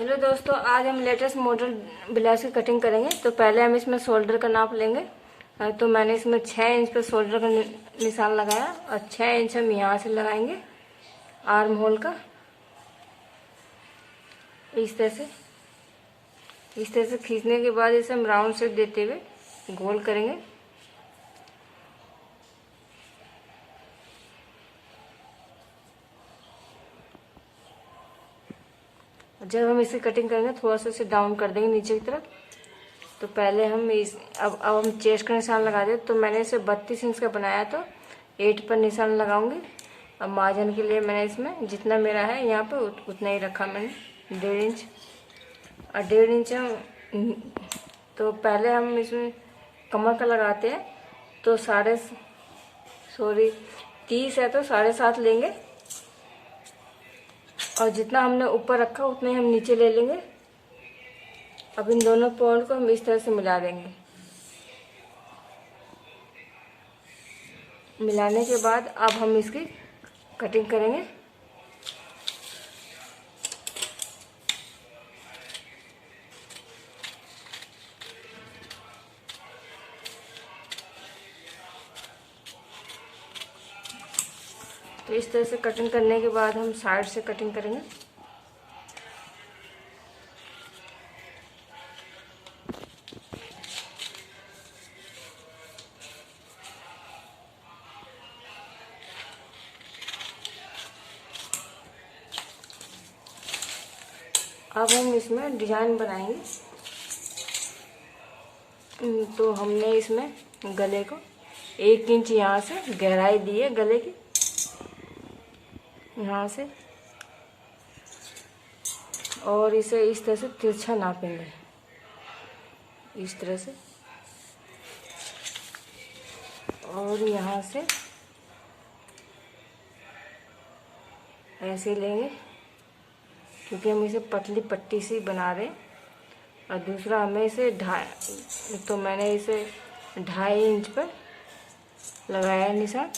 Hello दोस्तों, आज हम लेटेस्ट मॉडल ब्लाउज की कटिंग करेंगे। तो पहले हम इसमें शोल्डर का नाप लेंगे। तो मैंने इसमें 6 इंच पर शोल्डर का निशान लगाया और 6 इंच हम यहाँ से लगाएंगे आर्म होल का। इस तरह से खींचने के बाद इसे हम राउंड शेप देते हुए गोल करेंगे। जब हम इसे कटिंग करेंगे थोड़ा सा इसे डाउन कर देंगे नीचे की तरफ। तो पहले हम अब हम चेस्ट का निशान लगा दें। तो मैंने इसे 32 इंच का बनाया, तो 8 पर निशान लगाऊंगी। अब मार्जिन के लिए मैंने इसमें जितना मेरा है यहाँ पे उतना ही रखा मैंने, 1.5 इंच। और 1.5 इंच तो पहले हम इसमें कमर का लगाते हैं। तो 30 है तो 7.5 लेंगे, और जितना हमने ऊपर रखा उतना ही हम नीचे ले लेंगे। अब इन दोनों पॉइंट को हम इस तरह से मिला देंगे। मिलाने के बाद अब हम इसकी कटिंग करेंगे। तो इस तरह से कटिंग करने के बाद हम साइड से कटिंग करेंगे। अब हम इसमें डिजाइन बनाएंगे। तो हमने इसमें गले को 1 इंच यहाँ से गहराई दी है गले की, यहाँ से, और इसे इस तरह से तिरछा नापेंगे, इस तरह से। और यहाँ से ऐसे लेंगे, क्योंकि हम इसे पतली पट्टी से बना रहे हैं। और दूसरा हमें इसे तो मैंने इसे 2.5 इंच पर लगाया निशान।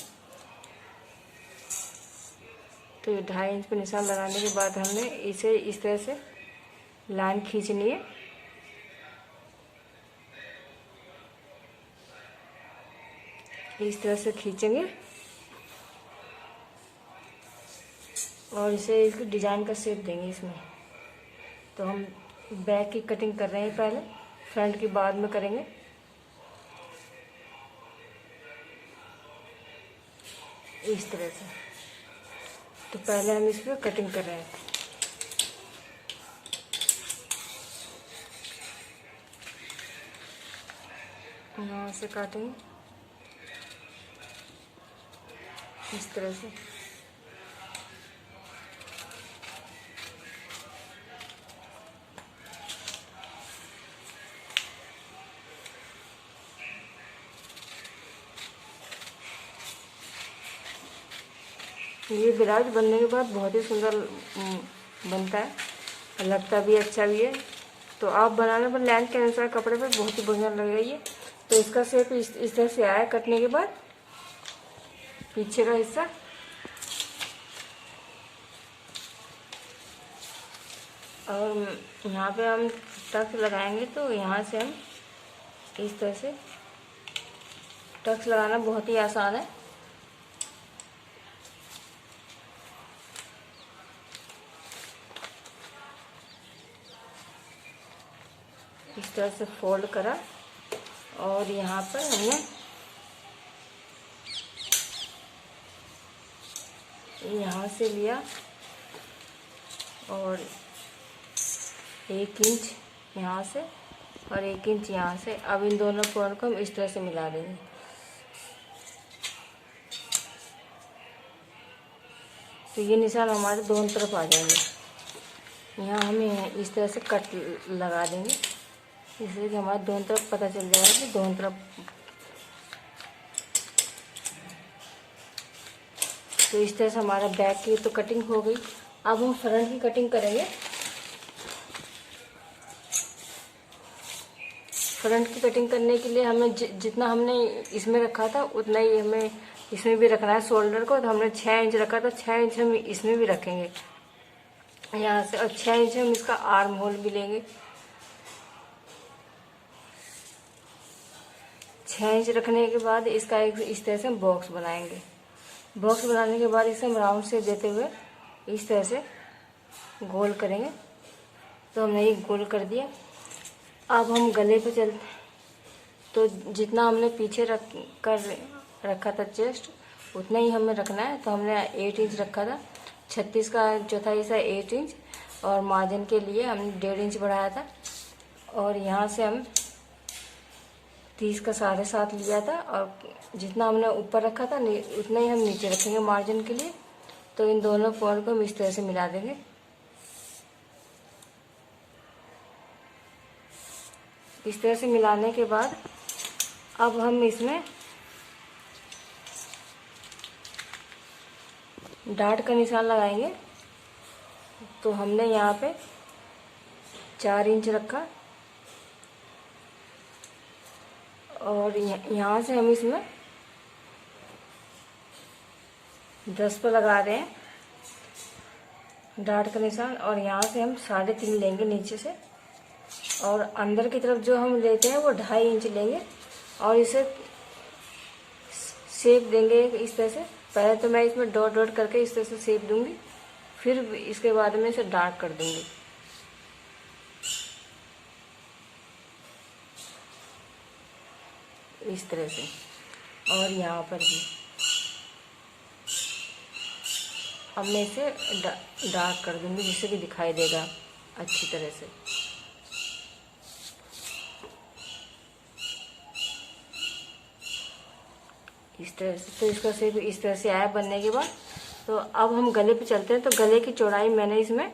तो 2.5 इंच पर निशान लगाने के बाद हमने इसे इस तरह से लाइन खींचनी है। इस तरह से खींचेंगे और इसे इसको डिजाइन का शेप देंगे इसमें। तो हम बैक की कटिंग कर रहे हैं पहले, फ्रंट की बाद में करेंगे। इस तरह से। तो पहले हम इस पर कटिंग कर रहे हैं। यहाँ से काटेंगे इस तरह से। ये ब्लाउज बनने के बाद बहुत ही सुंदर बनता है और लगता भी अच्छा भी है। तो आप बनाने पर लेंथ के अनुसार कपड़े पर बहुत ही बढ़िया लगेगा ये। तो इसका शेप इस तरह से आया कटने के बाद, पीछे का हिस्सा। और यहाँ पे हम टक्स लगाएंगे। तो यहाँ से हम इस तरह से, टक्स लगाना बहुत ही आसान है। इस तरह से फोल्ड करा और यहाँ पर हमने यहाँ से लिया और 1 इंच यहाँ से और 1 इंच यहाँ से। अब इन दोनों पॉइंट को हम इस तरह से मिला देंगे। तो ये निशान हमारे दोनों तरफ आ जाएंगे। यहाँ हमें इस तरह से कट लगा देंगे, इसलिए कि हमारे दोनों तरफ पता चल जाएगा कि दोनों तरफ। तो इस तरह से हमारा बैक की तो कटिंग हो गई। अब हम फ्रंट की कटिंग करेंगे। फ्रंट की कटिंग करने के लिए हमें जितना हमने इसमें रखा था उतना ही हमें इसमें भी रखना है शोल्डर को। तो हमने 6 इंच रखा था, 6 इंच हम इसमें भी रखेंगे। यहाँ से, और 6 इंच हम इसका आर्म होल भी लेंगे। 6 इंच रखने के बाद इसका एक इस तरह से हम बॉक्स बनाएंगे। बॉक्स बनाने के बाद इसे हम राउंड से देते हुए इस तरह से गोल करेंगे। तो हमने ये गोल कर दिया। अब हम गले पे चलते, तो जितना हमने पीछे रखा था चेस्ट, उतना ही हमें रखना है। तो हमने 8 इंच रखा था, 36 का चौथा हिस्सा 8 इंच, और मार्जिन के लिए हमने 1.5 इंच बढ़ाया था। और यहाँ से हम 30 का 7.5 लिया था, और जितना हमने ऊपर रखा था उतना ही हम नीचे रखेंगे मार्जिन के लिए। तो इन दोनों पॉइंट को हम इस तरह से मिला देंगे। इस तरह से मिलाने के बाद अब हम इसमें डार्ट का निशान लगाएंगे। तो हमने यहाँ पे 4 इंच रखा, और यहाँ से हम इसमें 10 पर लगा रहे हैं डार्ट का निशान। और यहाँ से हम 3.5 लेंगे नीचे से, और अंदर की तरफ जो हम लेते हैं वो 2.5 इंच लेंगे, और इसे शेप देंगे इस तरह से। पहले तो मैं इसमें डॉट डॉट करके इस तरह से शेप दूंगी, फिर इसके बाद में इसे डार्क कर दूंगी। इस तरह से, और यहाँ पर भी अब मैं इसे डार्क कर दूंगी, जिससे कि दिखाई देगा अच्छी तरह से। इस तरह से, तो इसका शेप इस तरह से आया बनने के बाद। तो अब हम गले पे चलते हैं। तो गले की चौड़ाई मैंने इसमें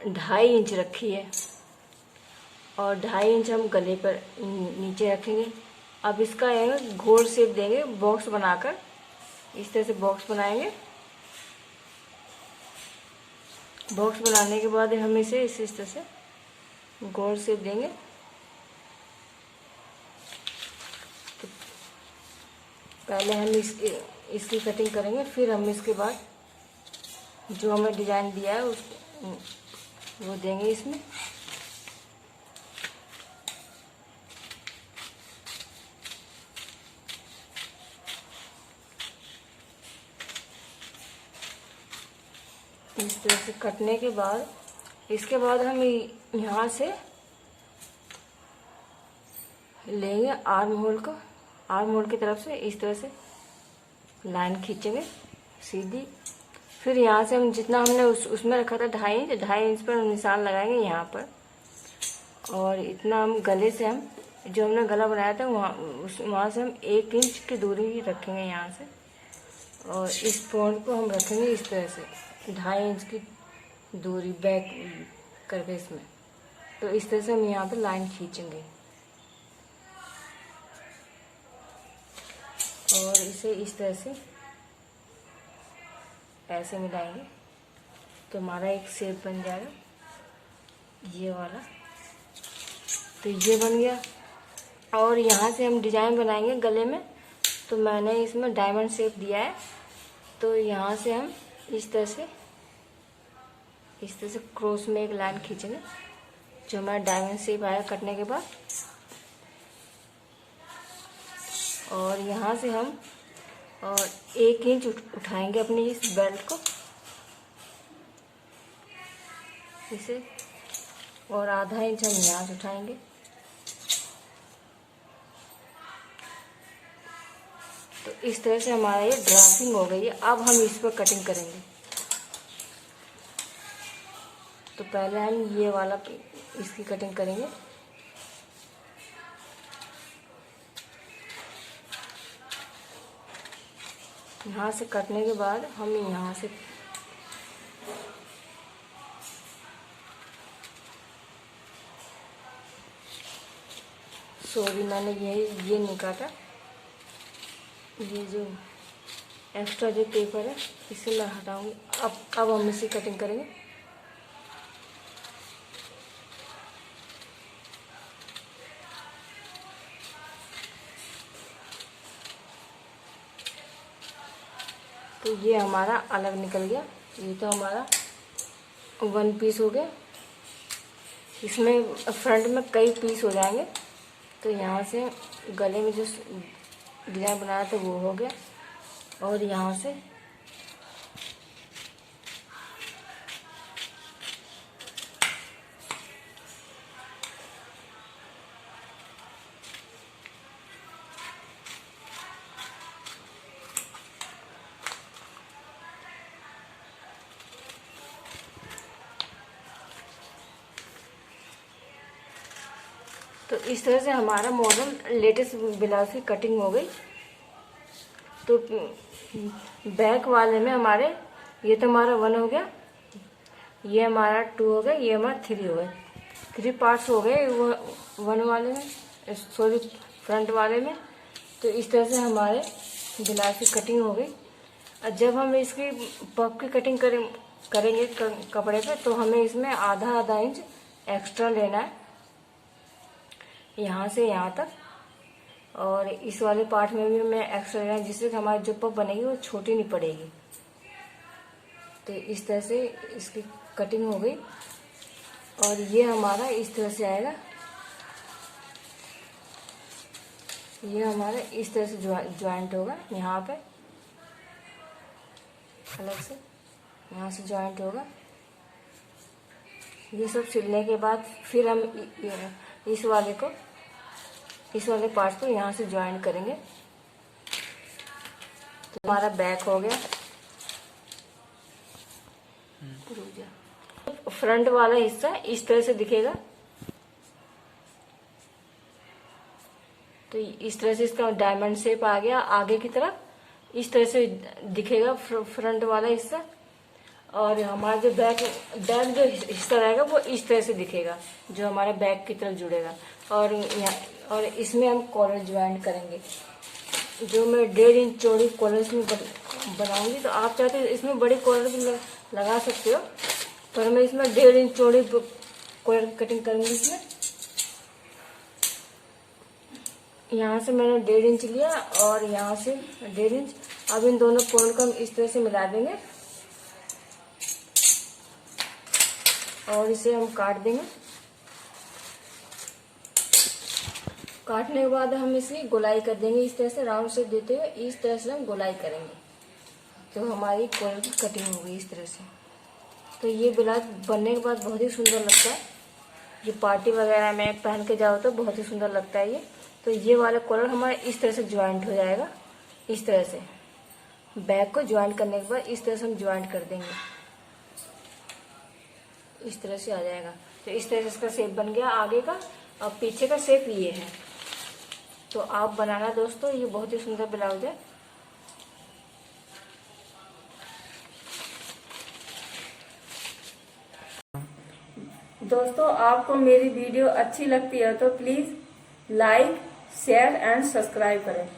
2.5 इंच रखी है, और 2.5 इंच हम गले पर नीचे रखेंगे। अब इसका गोल शेप देंगे बॉक्स बनाकर, इस तरह से बॉक्स बनाएंगे। बॉक्स बनाने के बाद हम इसे इस तरह से गोल शेप देंगे। तो पहले हम इसकी कटिंग करेंगे, फिर हम इसके बाद जो हमें डिज़ाइन दिया है वो देंगे इसमें। इस तरह से कटने के बाद इसके बाद हम यहाँ से लेंगे आर्म होल को। आर्म होल की तरफ से इस तरह से लाइन खींचेंगे सीधी। फिर यहाँ से हम जितना हमने उसमें रखा था 2.5 इंच पर निशान लगाएंगे यहाँ पर। और इतना हम गले से, हम जो हमने गला बनाया था वहाँ से हम 1 इंच की दूरी रखेंगे यहाँ से। और इस पॉइंट को हम रखेंगे इस तरह से 2.5 इंच की दूरी बैक करके इसमें। तो इस तरह से हम यहाँ पे लाइन खींचेंगे, और इसे इस तरह से ऐसे मिलाएंगे। तो हमारा एक शेप बन जाएगा ये वाला। तो ये बन गया। और यहाँ से हम डिजाइन बनाएंगे गले में। तो मैंने इसमें डायमंड शेप दिया है। तो यहाँ से हम इस तरह से क्रॉस में एक लाइन खींचेंगे, जो हमारा डायमंड शेप आया कटने के बाद। और यहाँ से हम और 1 इंच उठाएंगे अपनी इस बेल्ट को, इसे, और आधा इंच हम यहाँ से उठाएंगे। तो इस तरह से हमारा ये ड्राफ्टिंग हो गई है। अब हम इस पर कटिंग करेंगे। तो पहले हम ये वाला इसकी कटिंग करेंगे। यहाँ से कटने के बाद हम यहाँ से सॉरी मैंने ये नहीं काटा। ये जो एक्स्ट्रा जो पेपर है इसे मैं हटाऊंगी। अब हम इसी कटिंग करेंगे। तो ये हमारा अलग निकल गया। ये तो हमारा 1 पीस हो गया। इसमें फ्रंट में कई पीस हो जाएंगे। तो यहाँ से गले में जो डिजाइन बनाया था वो हो गया, और यहाँ से तो इस तरह से हमारा मॉडल लेटेस्ट ब्लाउज की कटिंग हो गई। तो बैक वाले में हमारे ये तो हमारा 1 हो गया, ये हमारा 2 हो गया, ये हमारा 3 हो गए। 3 पार्ट्स हो गए वो 1 वाले में, सॉरी फ्रंट वाले में। तो इस तरह से हमारे ब्लाउज की कटिंग हो गई। और जब हम इसकी पफ की कटिंग करेंगे कपड़े पे, तो हमें इसमें आधा इंच एक्स्ट्रा लेना है, यहाँ से यहाँ तक। और इस वाले पार्ट में भी हमें एक्स्ट्रा लेना है, जिससे कि हमारी जो पफ बनेगी वो छोटी नहीं पड़ेगी। तो इस तरह से इसकी कटिंग हो गई। और ये हमारा इस तरह से आएगा, ये हमारा इस तरह से ज्वाइंट होगा। यहाँ पे अलग से यहाँ से ज्वाइंट होगा। ये सब सिलने के बाद फिर हम इस वाले पार्ट को यहाँ से ज्वाइन करेंगे। तो हमारा बैक हो गया। फ्रंट वाला हिस्सा इस तरह से दिखेगा। तो इस तरह से इसका डायमंड शेप आ गया आगे की तरफ, इस तरह से दिखेगा फ्रंट वाला हिस्सा। और हमारा जो बैक जो हिस्सा रहेगा वो इस तरह से दिखेगा, जो हमारे बैक की तरफ जुड़ेगा। और इसमें हम कॉलर ज्वाइन करेंगे, जो मैं 1.5 इंच चौड़ी कॉलर इसमें बनाऊंगी। तो आप चाहते हैं इसमें बड़ी कॉलर भी लगा सकते हो, पर मैं इसमें 1.5 इंच चौड़ी कॉलर की कटिंग करूंगी। इसमें यहाँ से मैंने 1.5 इंच लिया और यहाँ से 1.5 इंच। अब इन दोनों कॉलर को हम इस तरह से मिला देंगे और इसे हम काट देंगे। काटने के बाद हम इसकी गोलाई कर देंगे, इस तरह से राउंड शेप देते हुए इस तरह से हम गोलाई करेंगे। तो हमारी कॉलर की कटिंग हो गई इस तरह से। तो ये ब्लाउज बनने के बाद बहुत ही सुंदर लगता है, ये पार्टी वगैरह में पहन के जाओ तो बहुत ही सुंदर लगता है ये। तो ये वाला कॉलर हमारा इस तरह से ज्वाइंट हो जाएगा। इस तरह से बैक को ज्वाइंट करने के बाद इस तरह से हम ज्वाइंट कर देंगे, इस तरह से आ जाएगा। तो इस तरह से इसका शेप बन गया आगे का। और पीछे का शेप ये है। तो आप बनाना दोस्तों, ये बहुत ही सुंदर ब्लाउज है। दोस्तों आपको मेरी वीडियो अच्छी लगती है तो please like, share and subscribe करें।